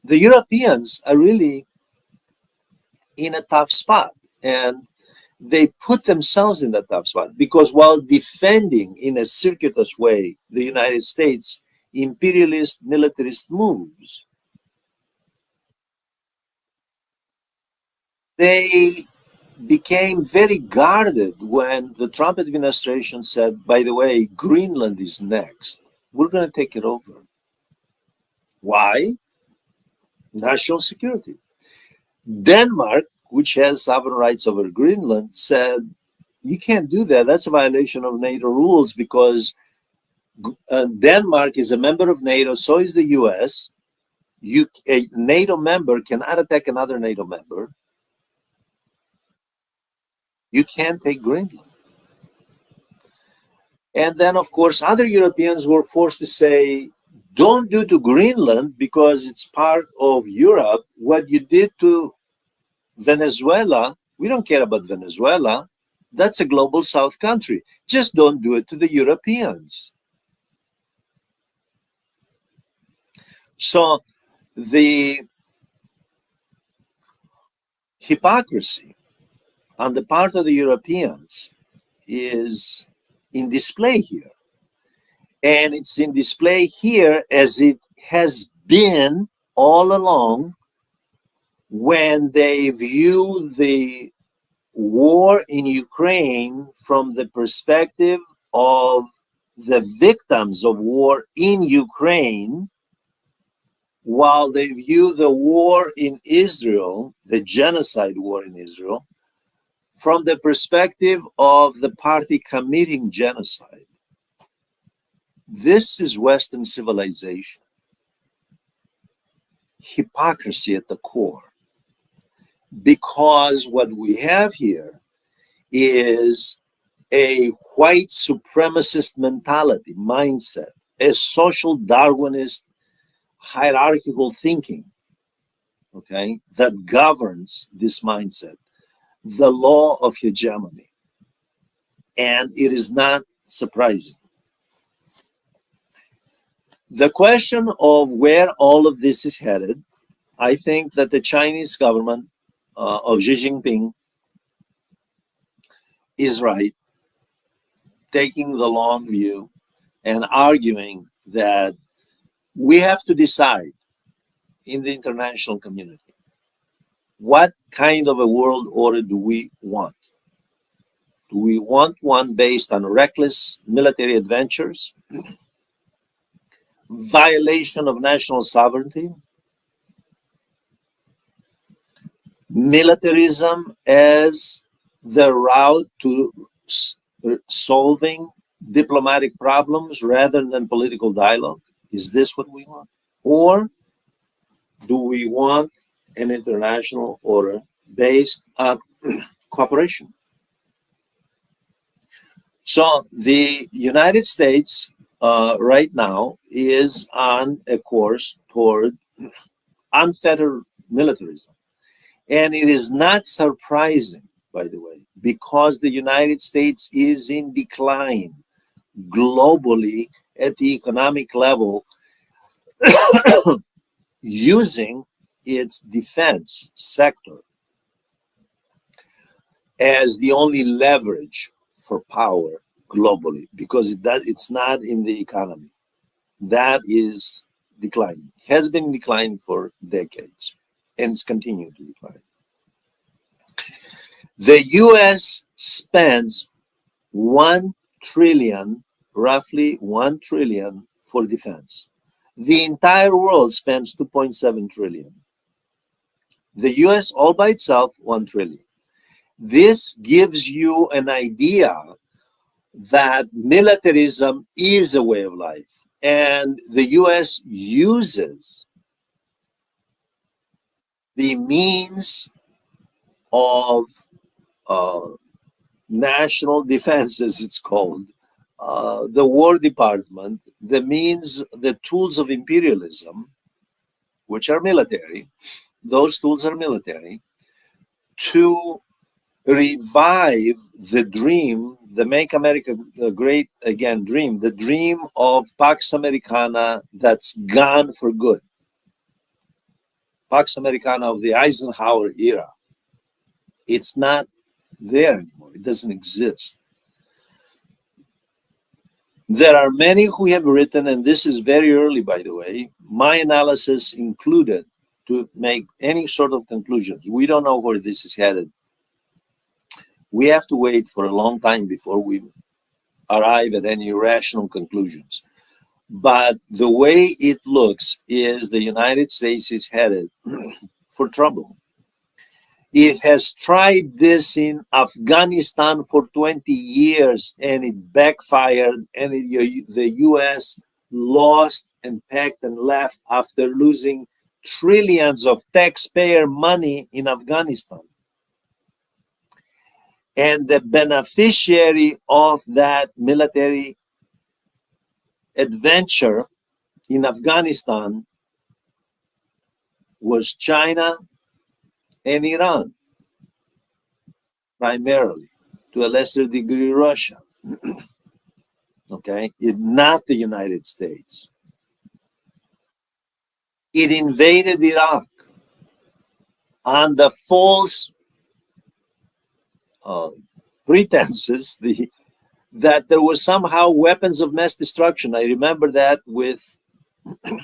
The Europeans are really in a tough spot, and they put themselves in that tough spot because while defending in a circuitous way the United States imperialist militarist moves, they became very guarded when the Trump administration said, by the way, Greenland is next. We're going to take it over. Why? National security. Denmark, which has sovereign rights over Greenland, said, you can't do that. That's a violation of NATO rules because Denmark is a member of NATO, so is the US. A NATO member cannot attack another NATO member. You can't take Greenland. And then, of course, other Europeans were forced to say, don't do to Greenland because it's part of Europe. What you did to Venezuela, we don't care about Venezuela. That's a global South country. Just don't do it to the Europeans. So the hypocrisy on the part of the Europeans is in display here. And it's in display here as it has been all along when they view the war in Ukraine from the perspective of the victims of war in Ukraine, while they view the war in Israel, the genocide war in Israel, from the perspective of the party committing genocide. This is Western civilization. Hypocrisy at the core. Because what we have here is a white supremacist mentality, mindset, a social Darwinist hierarchical thinking, okay, that governs this mindset, the law of hegemony. And it is not surprising. The question of where all of this is headed, I think that the Chinese government of Xi Jinping is right, taking the long view and arguing that we have to decide in the international community, what kind of a world order do we want? Do we want one based on reckless military adventures, violation of national sovereignty, militarism as the route to solving diplomatic problems rather than political dialogue? Is this what we want? Or do we want an international order based on cooperation? So the United States right now is on a course toward unfettered militarism. And it is not surprising, by the way, because the United States is in decline globally at the economic level, using its defense sector as the only leverage for power globally, because it's not in the economy. That is declining, has been declining for decades, and it's continuing to decline. The US spends 1 trillion, roughly 1 trillion for defense. The entire world spends 2.7 trillion. The US all by itself, 1 trillion. This gives you an idea that militarism is a way of life, and the US uses the means of national defense, as it's called, the War Department, the means, the tools of imperialism, which are military, those tools are military, to revive the dream, the Make America Great Again dream, the dream of Pax Americana that's gone for good. Pax Americana of the Eisenhower era. It's not there anymore. It doesn't exist. There are many who have written, and this is very early, by the way, my analysis included to make any sort of conclusions. We don't know where this is headed. We have to wait for a long time before we arrive at any rational conclusions. But the way it looks is the United States is headed for trouble. It has tried this in Afghanistan for 20 years and it backfired, and the US lost and packed and left after losing trillions of taxpayer money in Afghanistan. And the beneficiary of that military adventure in Afghanistan was China and Iran, primarily, to a lesser degree Russia. Okay, not the United States. It invaded Iraq on the false pretenses that there was somehow weapons of mass destruction. I remember that with the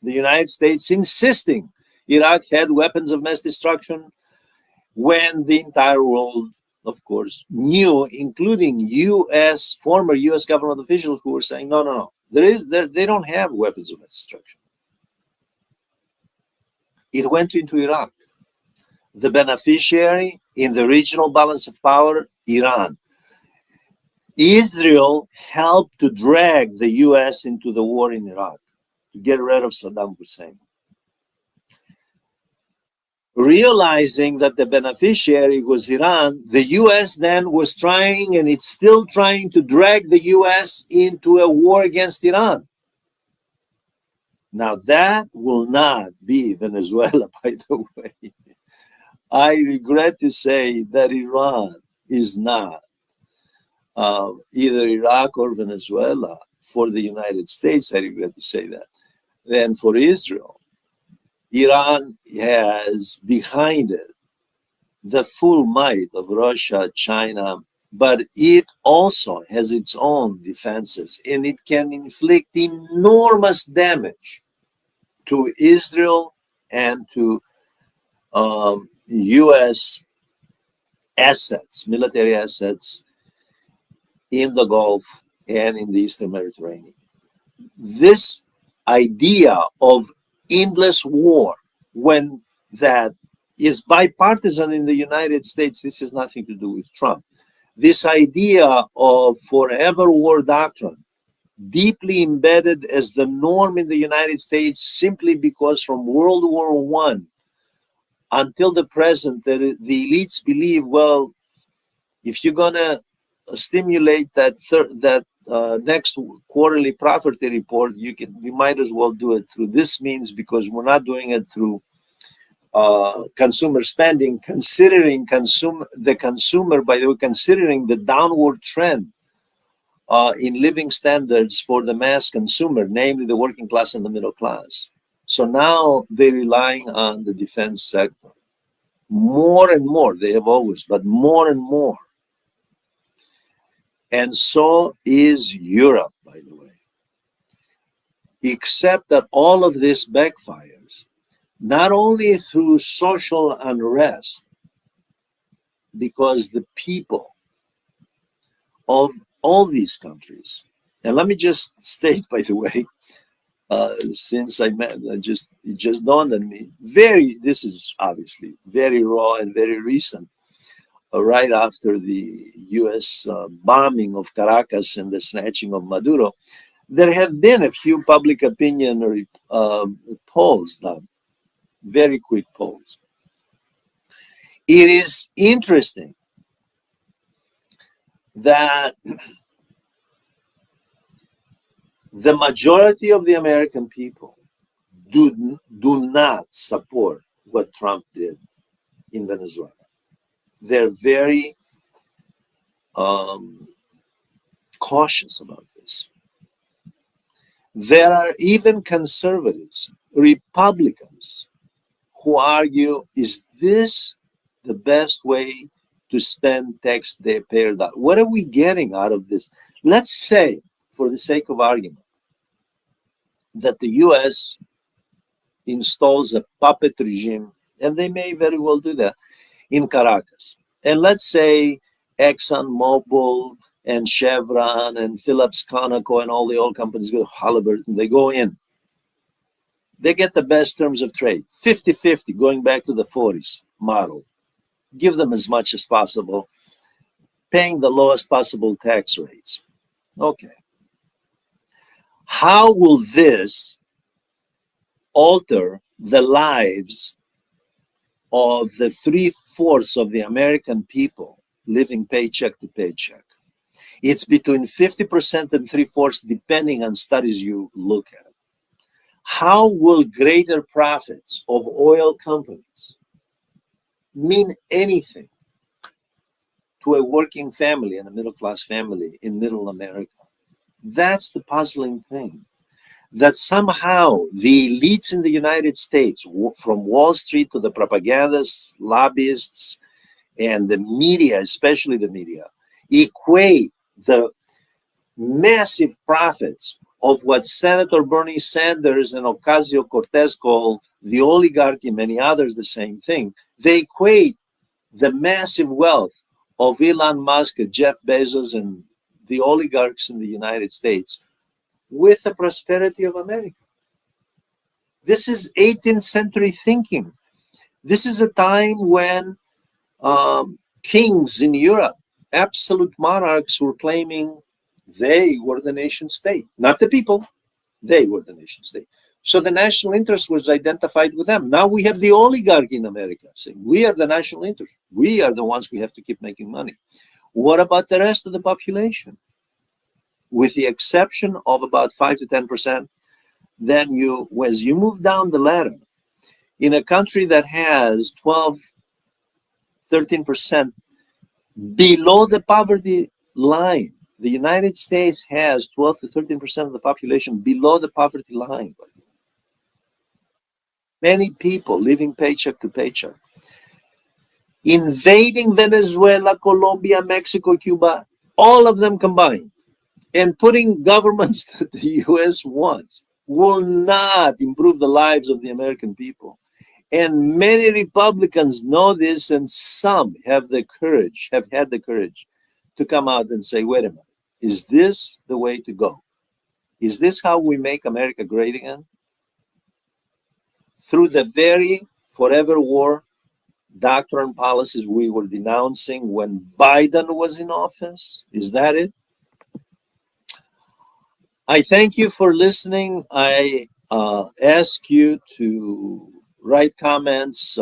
United States insisting Iraq had weapons of mass destruction when the entire world, of course, knew, including former US government officials who were saying, no, they don't have weapons of mass destruction. It went into Iraq. The beneficiary in the regional balance of power, Iran. Israel helped to drag the US into the war in Iraq to get rid of Saddam Hussein. Realizing that the beneficiary was Iran, the US then was trying, and it's still trying, to drag the US into a war against Iran. Now that will not be Venezuela, by the way. I regret to say that Iran is not either Iraq or Venezuela for the United States. I regret to say that. Then for Israel, Iran has behind it the full might of Russia, China, but it also has its own defenses, and it can inflict enormous damage to Israel and to US assets, military assets in the Gulf and in the Eastern Mediterranean. This idea of endless war, when that is bipartisan in the United States, this has nothing to do with Trump. This idea of forever war doctrine, deeply embedded as the norm in the United States, simply because from World War I until the present, the elites believe, well, if you're gonna stimulate that next quarterly property report, you might as well do it through this means, because we're not doing it through consumer spending, considering the consumer, by the way, considering the downward trend in living standards for the mass consumer, namely the working class and the middle class. So now they're relying on the defense sector more and more. They have always, but more and more. And so is Europe, by the way. Except that all of this backfires, not only through social unrest, because the people of all these countries, and let me just state, by the way, since it just dawned on me, this is obviously very raw and very recent, right after the US bombing of Caracas and the snatching of Maduro, there have been a few public opinion polls done, very quick polls. It is interesting that the majority of the American people do not support what Trump did in Venezuela. They're very cautious about this. There are even conservatives, Republicans, who argue, is this the best way to spend taxpayer dollars? What are we getting out of this? Let's say, for the sake of argument, that the US installs a puppet regime, and they may very well do that in Caracas. And let's say ExxonMobil and Chevron and Phillips Conoco and all the oil companies go, Halliburton, they go in. They get the best terms of trade, 50-50, going back to the 40s model. Give them as much as possible, paying the lowest possible tax rates. Okay. How will this alter the lives of the 3/4 of the American people living paycheck to paycheck? It's between 50% and 3/4, depending on studies you look at. How will greater profits of oil companies mean anything to a working family and a middle-class family in middle America? That's the puzzling thing. That somehow the elites in the United States, from Wall Street to the propagandists, lobbyists, and the media, especially the media, equate the massive profits of what Senator Bernie Sanders and Ocasio-Cortez call the oligarchy, many others the same thing. They equate the massive wealth of Elon Musk, Jeff Bezos, and the oligarchs in the United States with the prosperity of America. This is 18th century thinking. This is a time when kings in Europe, absolute monarchs, were claiming they were the nation state, not the people. They were the nation state. So the national interest was identified with them. Now we have the oligarchy in America saying we are the national interest. We are the ones we have to keep making money. What about the rest of the population? With the exception of about 5 to 10%, then as you move down the ladder, in a country that has 12, 13% below the poverty line, the United States has 12 to 13% of the population below the poverty line. Many people living paycheck to paycheck. Invading Venezuela, Colombia, Mexico, Cuba, all of them combined, and putting governments that the US wants will not improve the lives of the American people. And many Republicans know this, and some have had the courage to come out and say, wait a minute, is this the way to go? Is this how we make America great again? Through the very forever war doctrine policies we were denouncing when Biden was in office? Is that it? I thank you for listening. I ask you to write comments,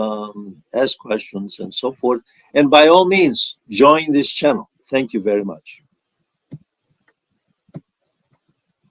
ask questions, and so forth. And by all means, join this channel. Thank you very much.